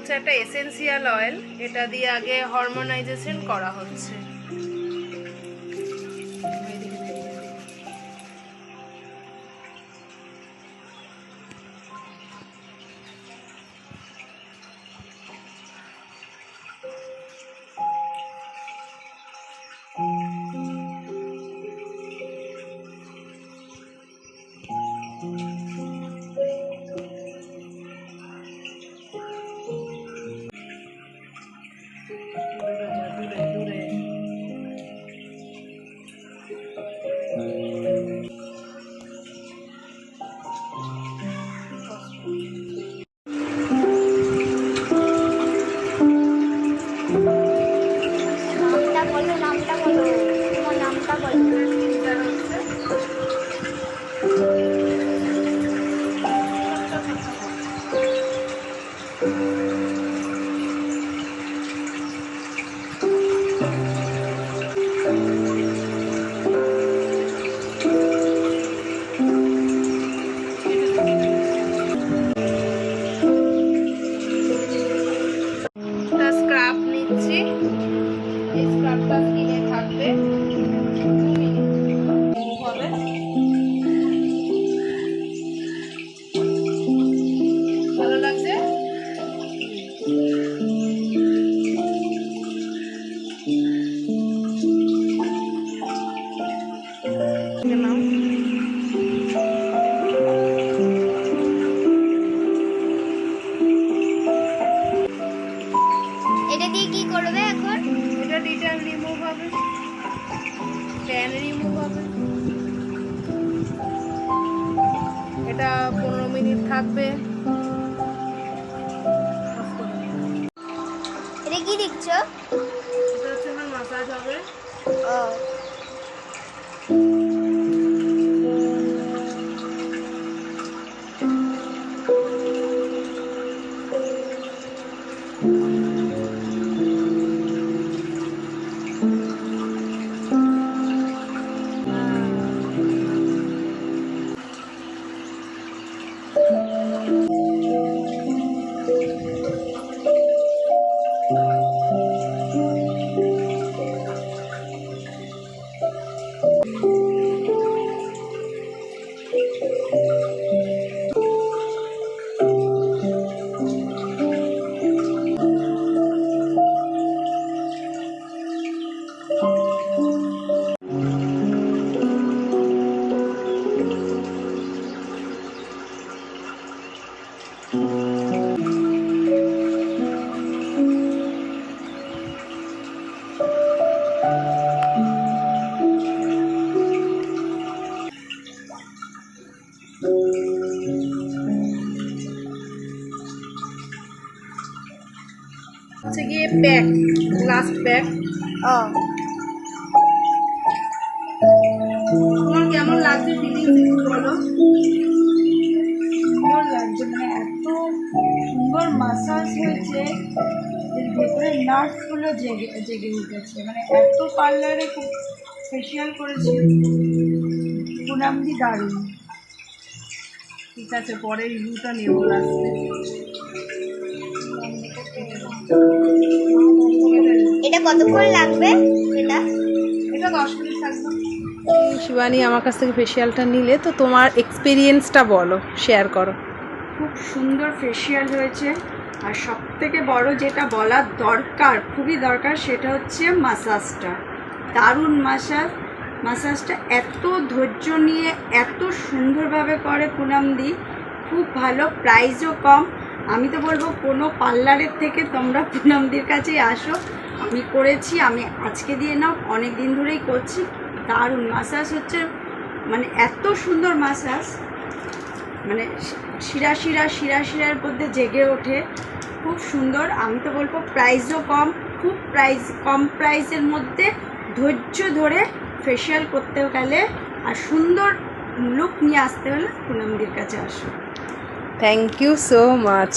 হচ্ছে একটা essential oil, এটা দিয়ে আগে হরমোনাইজেশন করা হচ্ছে। স্ক্রাব নিচ্ছি, এই স্ক্রাবটা স্কিনে থাকবে, হবে। ভালো লাগছে? এটা দিয়ে কি করবে এখন? এটা ডিটেল রিমুভ হবে, ট্যান রিমুভ হবে। এটা 15 মিনিট থাকবে। এটা কি দেখছো? এটা হচ্ছে আমার মাসাজ হবে। ও হচ্ছে গিয়ে প্যাক, লাস্ট প্যাক। ও তোমার কেমন লাগছে ফিলিংস একটু বলো। সুন্দর লাগছে, মানে এত সুন্দর মাসাজ হয়েছে, এর ভেতরে নার্ভগুলো জেগে জেগে উঠেছে, মানে এত পার্লারে খুব ফেশিয়াল করেছে পুনামদি, দারুণ। ঠিক আছে, পরে রিভিউটা নেবো লাস্টে। এটা কতক্ষণ লাগবে? এটা এটা 10 মিনিট থাকবে। শিবানী আমার কাছ থেকে ফেশিয়ালটা নিলে, তো তোমার এক্সপিরিয়েন্সটা বলো, শেয়ার করো। খুব সুন্দর ফেশিয়াল হয়েছে, আর সব থেকে বড় যেটা বলার দরকার, খুবই দরকার, সেটা হচ্ছে মাসাজটা। দারুণ মাসাজটা এত ধৈর্য নিয়ে এত সুন্দরভাবে করে পুনামদি, খুব ভালো, প্রাইসও কম। আমি তো বলবো কোনো পার্লারের থেকে তোমরা পুনামদির কাছেই আসো। আমি করেছি, আমি আজকে দিয়ে নাও, অনেক দিন ধরেই করছি। দারুণ মাসাজ হচ্ছে, মানে এত সুন্দর মাসাজ, মানে শিরার মধ্যে জেগে ওঠে, খুব সুন্দর। আমি তো বলবো প্রাইসও কম, খুব কম প্রাইসের মধ্যে ধৈর্য ধরে ফেশিয়াল করতে গেলে আর সুন্দর লুক নিয়ে আসতে হলে পুনামদির কাছে আসো। Thank you so much.